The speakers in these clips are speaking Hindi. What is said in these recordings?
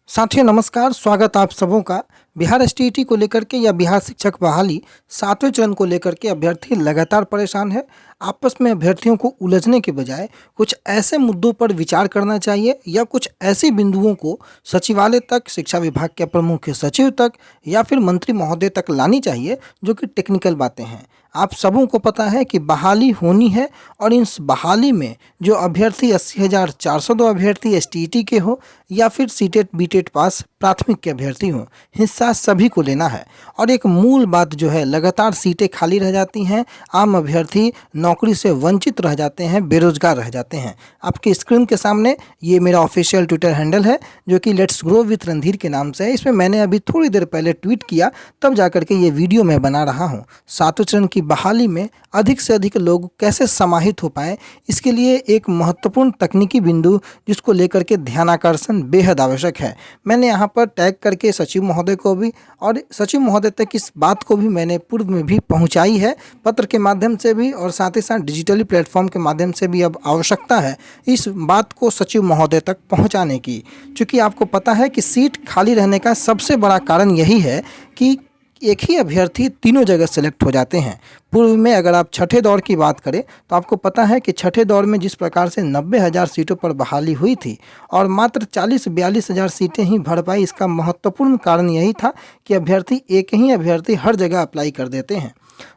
साथियों नमस्कार, स्वागत आप सबों का। बिहार एसटीईटी को लेकर के या बिहार शिक्षक बहाली 7वें चरण को लेकर के अभ्यर्थी लगातार परेशान है। आपस में अभ्यर्थियों को उलझने के बजाय कुछ ऐसे मुद्दों पर विचार करना चाहिए या कुछ ऐसे बिंदुओं को सचिवालय तक, शिक्षा विभाग के अपर मुख्य सचिव तक या फिर मंत्री महोदय तक लानी चाहिए, जो कि टेक्निकल बातें हैं। आप सबों को पता है कि बहाली होनी है और इस बहाली में जो अभ्यर्थी 80,402 अभ्यर्थी एसटीईटी के हो या फिर सीटेट बीटेट पास प्राथमिक के अभ्यर्थी हों, हिस्सा सभी को लेना है। और एक मूल बात जो है, लगातार सीटें खाली रह जाती हैं, आम अभ्यर्थी नौकरी से वंचित रह जाते हैं, बेरोजगार रह जाते हैं। आपकी स्क्रीन के सामने ये मेरा ऑफिशियल ट्विटर हैंडल है, जो कि लेट्स ग्रो विथ रणधीर के नाम से है। इसमें मैंने अभी थोड़ी देर पहले ट्वीट किया, तब जाकर के ये वीडियो मैं बना रहा हूँ। 7वें चरण की बहाली में अधिक से अधिक लोग कैसे समाहित हो पाएँ, इसके लिए एक महत्वपूर्ण तकनीकी बिंदु जिसको लेकर के ध्यानाकर्षण बेहद आवश्यक है। मैंने यहाँ पर टैग करके सचिव महोदय को भी और सचिव महोदय तक इस बात को भी मैंने पूर्व में भी पहुँचाई है, पत्र के माध्यम से भी और साथ ही साथ डिजिटली प्लेटफॉर्म के माध्यम से भी। अब आवश्यकता है इस बात को सचिव महोदय तक पहुँचाने की, क्योंकि आपको पता है कि सीट खाली रहने का सबसे बड़ा कारण यही है कि एक ही अभ्यर्थी तीनों जगह सेलेक्ट हो जाते हैं। पूर्व में अगर आप छठे दौर की बात करें तो आपको पता है कि छठे दौर में जिस प्रकार से 90,000 सीटों पर बहाली हुई थी और मात्र 40-42 हज़ार सीटें ही भर पाई, इसका महत्वपूर्ण कारण यही था कि एक ही अभ्यर्थी हर जगह अप्लाई कर देते हैं।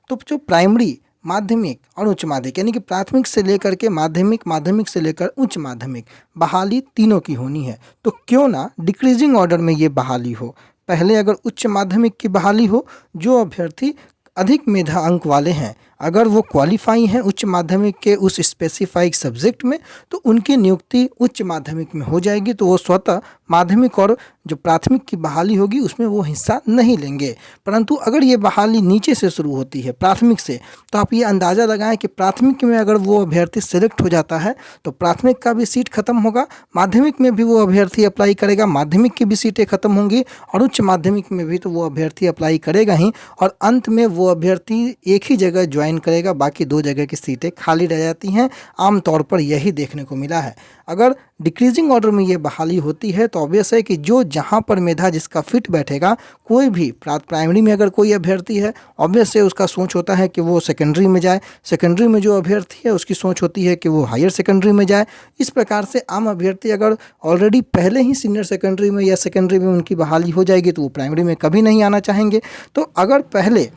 तो जो प्राइमरी, माध्यमिक और उच्च माध्यमिक, यानी कि प्राथमिक से लेकर के माध्यमिक, माध्यमिक से लेकर उच्च माध्यमिक, बहाली तीनों की होनी है। तो क्यों ना डिक्रीजिंग ऑर्डर में ये बहाली हो। पहले अगर उच्च माध्यमिक की बहाली हो, जो अभ्यर्थी अधिक मेधा अंक वाले हैं, अगर वो क्वालिफाई हैं उच्च माध्यमिक के उस स्पेसिफाइड सब्जेक्ट में, तो उनकी नियुक्ति उच्च माध्यमिक में हो जाएगी। तो वो स्वतः माध्यमिक और जो प्राथमिक की बहाली होगी उसमें वो हिस्सा नहीं लेंगे। परंतु अगर ये बहाली नीचे से शुरू होती है, प्राथमिक से, तो आप ये अंदाज़ा लगाएं कि प्राथमिक में अगर वो अभ्यर्थी सेलेक्ट हो जाता है तो प्राथमिक का भी सीट खत्म होगा, माध्यमिक में भी वो अभ्यर्थी अप्लाई करेगा, माध्यमिक की भी सीटें खत्म होंगी और उच्च माध्यमिक में भी तो वो अभ्यर्थी अप्लाई करेगा ही, और अंत में वो अभ्यर्थी एक ही जगह ज्वाइन करेगा, बाकी 2 जगह की सीटें खाली रह जाती हैं। आमतौर पर यही देखने को मिला है। अगर डिक्रीजिंग ऑर्डर में ये बहाली होती है तो ऑब्वियस है कि जो जहाँ पर मेधा जिसका फिट बैठेगा, कोई भी प्राइमरी में अगर कोई अभ्यर्थी है, ऑब्वियस है उसका सोच होता है कि वो सेकेंडरी में जाए, सेकेंडरी में जो अभ्यर्थी है उसकी सोच होती है कि वो हायर सेकेंडरी में जाए। इस प्रकार से आम अभ्यर्थी अगर ऑलरेडी पहले ही सीनियर सेकेंडरी में या सेकेंडरी में उनकी बहाली हो जाएगी तो वो प्राइमरी में कभी नहीं आना चाहेंगे। तो अगर पहले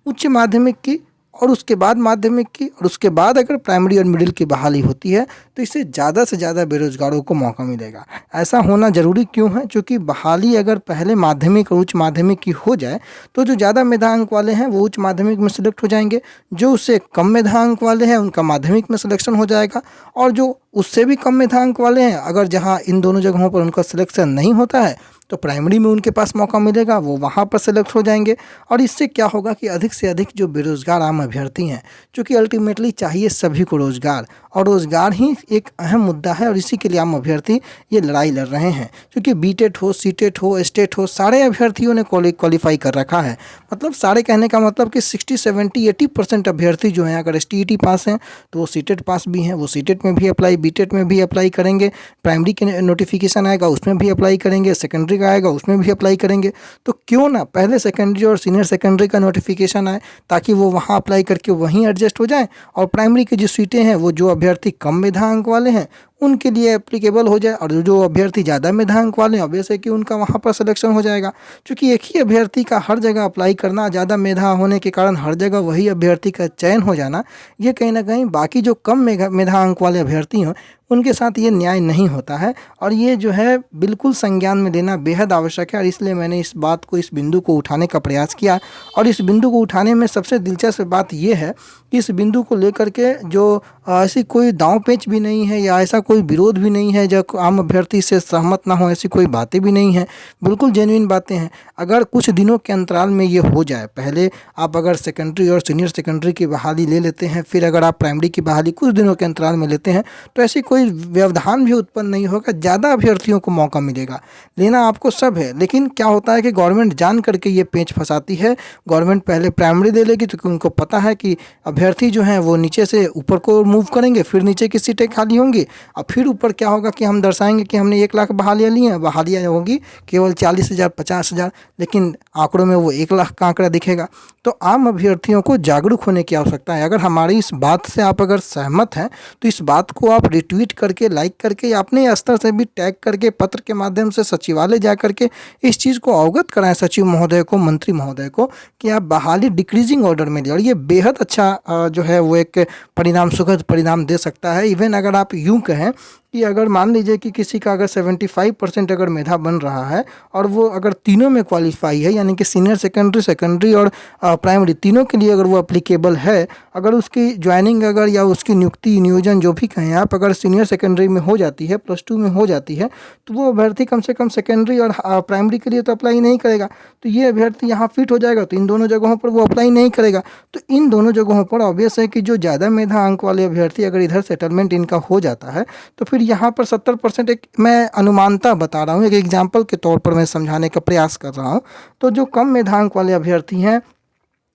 उच्च माध्यमिक की और उसके बाद माध्यमिक की और उसके बाद अगर प्राइमरी और मिडिल की बहाली होती है तो इससे ज़्यादा से ज़्यादा बेरोजगारों को मौका मिलेगा। ऐसा होना ज़रूरी क्यों है? क्योंकि बहाली अगर पहले माध्यमिक और उच्च माध्यमिक की हो जाए तो जो ज़्यादा मेधांक वाले हैं वो उच्च माध्यमिक में सेलेक्ट हो जाएंगे, जो उससे कम मेधांक वाले हैं उनका माध्यमिक में सिलेक्शन हो जाएगा, और जो उससे भी कम मेधांक वाले हैं, अगर जहाँ इन दोनों जगहों पर उनका सिलेक्शन नहीं होता है तो प्राइमरी में उनके पास मौका मिलेगा, वो वहाँ पर सेलेक्ट हो जाएंगे। और इससे क्या होगा कि अधिक से अधिक जो बेरोज़गार आम अभ्यर्थी हैं, क्योंकि अल्टीमेटली चाहिए सभी को रोज़गार, और रोज़गार ही एक अहम मुद्दा है और इसी के लिए आम अभ्यर्थी ये लड़ाई लड़ रहे हैं। क्योंकि बीटेट हो, सीटेट हो, एस्टेट हो, सारे अभ्यर्थियों ने क्वालिफाई कर रखा है। मतलब सारे कहने का मतलब कि 60, 70, 80% अभ्यर्थी जो हैं अगर एसटीईटी पास हैं तो वो सीटेट पास भी हैं, वो सीटेट में भी अप्लाई, बीटेट में भी अप्लाई करेंगे, प्राइमरी के नोटिफिकेशन आएगा उसमें भी अप्लाई करेंगे, सेकेंडरी का आएगा उसमें भी अप्लाई करेंगे। तो क्यों ना पहले सेकेंडरी और सीनियर सेकेंडरी का नोटिफिकेशन आए ताकि वो वहाँ अप्लाई करके वहीं एडजस्ट हो जाएं, और प्राइमरी की जो सीटें हैं वो जो अभ्यर्थी कम मेधांक वाले हैं उनके लिए एप्लीकेबल हो जाए, और जो अभ्यर्थी ज़्यादा मेधांक वाले हैं ऑब्वियस है कि उनका वहाँ पर सिलेक्शन हो जाएगा। क्योंकि एक ही अभ्यर्थी का हर जगह अप्लाई करना, ज़्यादा मेधा होने के कारण हर जगह वही अभ्यर्थी का चयन हो जाना, ये कहीं ना कहीं बाकी जो कम मेधांक वाले अभ्यर्थी हैं उनके साथ ये न्याय नहीं होता है, और ये जो है बिल्कुल संज्ञान में लेना बेहद आवश्यक है। और इसलिए मैंने इस बात को, इस बिंदु को उठाने का प्रयास किया। और इस बिंदु को उठाने में सबसे दिलचस्प बात ये है कि इस बिंदु को लेकर के जो ऐसी कोई दांव पेच भी नहीं है या ऐसा कोई विरोध भी नहीं है जो आम अभ्यर्थी से सहमत ना हो, ऐसी कोई बातें भी नहीं हैं, बिल्कुल जेन्युइन बातें हैं। अगर कुछ दिनों के अंतराल में ये हो जाए, पहले आप अगर सेकेंडरी और सीनियर सेकेंडरी की बहाली ले लेते हैं, फिर अगर आप प्राइमरी की बहाली कुछ दिनों के अंतराल में लेते हैं, तो ऐसी कोई व्यवधान भी उत्पन्न नहीं होगा, ज़्यादा अभ्यर्थियों को मौका मिलेगा। लेना आपको सब है, लेकिन क्या होता है कि गवर्नमेंट जान करके ये पेंच फंसाती है। गवर्नमेंट पहले प्राइमरी दे लेगी क्योंकि उनको पता है कि अभ्यर्थी जो हैं वो नीचे से ऊपर को मूव करेंगे, फिर नीचे की सीटें खाली होंगी, और फिर ऊपर क्या होगा कि हम दर्शाएंगे कि हमने 1 लाख बहालियाँ ली हैं, बहालियाँ होंगी केवल 40,000 50,000, लेकिन आंकड़ों में वो 1 लाख का आंकड़ा दिखेगा। तो आम अभ्यर्थियों को जागरूक होने की आवश्यकता है। अगर हमारी इस बात से आप अगर सहमत हैं तो इस बात को आप रिट्वीट करके, लाइक करके या अपने स्तर से भी टैग करके पत्र के माध्यम से सचिवालय जा करके इस चीज़ को अवगत कराएं सचिव महोदय को, मंत्री महोदय को, कि आप बहाली डिक्रीजिंग ऑर्डर में ली। और ये बेहद अच्छा जो है वो एक परिणाम, सुखद परिणाम दे सकता है। इवन अगर आप यूँ कहें कि अगर मान लीजिए कि किसी का अगर 75% अगर मेधा बन रहा है और वो अगर तीनों में क्वालिफाई है, यानी कि सीनियर सेकेंडरी और प्राइमरी तीनों के लिए अगर वो अप्लीकेबल है, अगर उसकी ज्वाइनिंग अगर या उसकी नियुक्ति नियोजन जो भी कहें आप, अगर सीनियर सेकेंडरी में हो जाती है, +2 में हो जाती है, तो वो अभ्यर्थी कम से कम सेकेंडरी और प्राइमरी के लिए तो अप्लाई नहीं करेगा। तो ये अभ्यर्थी यहाँ फिट हो जाएगा, तो इन दोनों जगहों पर वो अप्लाई नहीं करेगा। तो इन दोनों जगहों पर ऑब्वियस है कि जो ज़्यादा मेधा अंक वाले अभ्यर्थी अगर इधर सेटलमेंट इनका हो जाता है, तो फिर यहाँ पर 70%, एक मैं अनुमानता बता रहा हूँ, एक एग्जाम्पल के तौर पर मैं समझाने का प्रयास कर रहा हूँ। तो जो कम मेधांक वाले अभ्यर्थी हैं,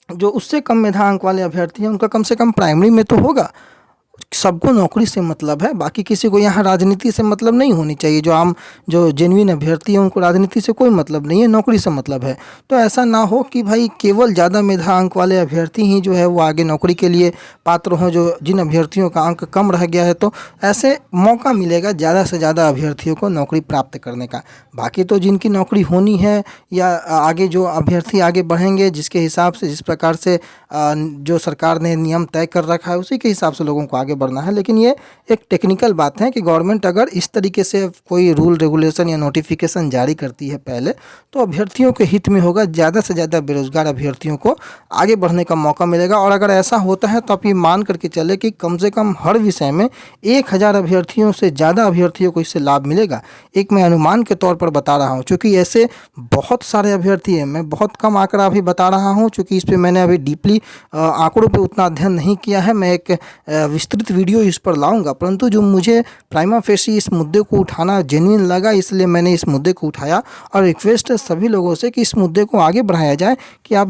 जो उससे कम मेधांक वाले अभ्यर्थी हैं, उनका कम से कम प्राइमरी में तो होगा। सबको नौकरी से मतलब है, बाकी किसी को यहाँ राजनीति से मतलब नहीं होनी चाहिए। जो जेन्युइन अभ्यर्थी हैं उनको राजनीति से कोई मतलब नहीं है, नौकरी से मतलब है। तो ऐसा ना हो कि भाई केवल ज़्यादा मेधा अंक वाले अभ्यर्थी ही जो है वो आगे नौकरी के लिए पात्र हों, जो जिन अभ्यर्थियों का अंक कम रह गया है, तो ऐसे मौका मिलेगा ज़्यादा से ज़्यादा अभ्यर्थियों को नौकरी प्राप्त करने का। बाकी तो जिनकी नौकरी होनी है या आगे जो अभ्यर्थी आगे बढ़ेंगे, जिसके हिसाब से, जिस प्रकार से जो सरकार ने नियम तय कर रखा है, उसी के हिसाब से लोगों को आगे बढ़ना है। लेकिन ये एक टेक्निकल बात है कि गवर्नमेंट अगर इस तरीके से कोई रूल रेगुलेशन या नोटिफिकेशन जारी करती है पहले, तो अभ्यर्थियों के हित में होगा, ज़्यादा से ज़्यादा बेरोजगार अभ्यर्थियों को आगे बढ़ने का मौका मिलेगा। और अगर ऐसा होता है तो आप ये मान करके चले कि कम से कम हर विषय में 1,000 अभ्यर्थियों से ज़्यादा अभ्यर्थियों को इससे लाभ मिलेगा। एक मैं अनुमान के तौर पर बता रहा हूँ, चूँकि ऐसे बहुत सारे अभ्यर्थी हैं, मैं बहुत कम आंकड़ा अभी बता रहा हूँ, चूँकि इस पर मैंने अभी डीपली आंकड़ों पे उतना अध्ययन नहीं किया है। मैं एक विस्तृत वीडियो इस पर लाऊंगा, परंतु जो मुझे प्राइमा फेसी इस मुद्दे को उठाना जेन्युइन लगा, इसलिए मैंने इस मुद्दे को उठाया। और रिक्वेस्ट है सभी लोगों से कि इस मुद्दे को आगे बढ़ाया जाए कि आप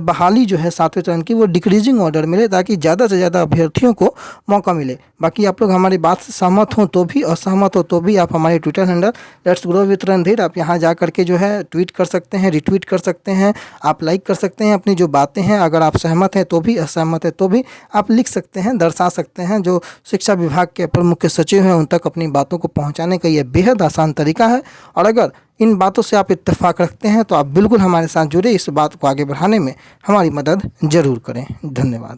बहाली जो है 7वें चरण की वो डिक्रीजिंग ऑर्डर मिले, ताकि ज़्यादा से ज़्यादा अभ्यर्थियों को मौका मिले। बाकी आप लोग हमारी बात से सहमत हो तो भी, असहमत हो तो भी, आप हमारे Twitter handle let's grow with Randhir, आप यहाँ जा करके जो है ट्वीट कर सकते हैं, रिट्वीट कर सकते हैं, आप लाइक कर सकते हैं, अपनी जो बातें हैं, अगर आप सहमत हैं तो भी, असहमत है तो भी आप लिख सकते हैं, दर्शा सकते हैं। जो शिक्षा विभाग के अपर मुख्य सचिव हैं, उन तक अपनी बातों को पहुंचाने का यह बेहद आसान तरीका है। और अगर इन बातों से आप इत्तेफाक रखते हैं तो आप बिल्कुल हमारे साथ जुड़े, इस बात को आगे बढ़ाने में हमारी मदद ज़रूर करें। धन्यवाद।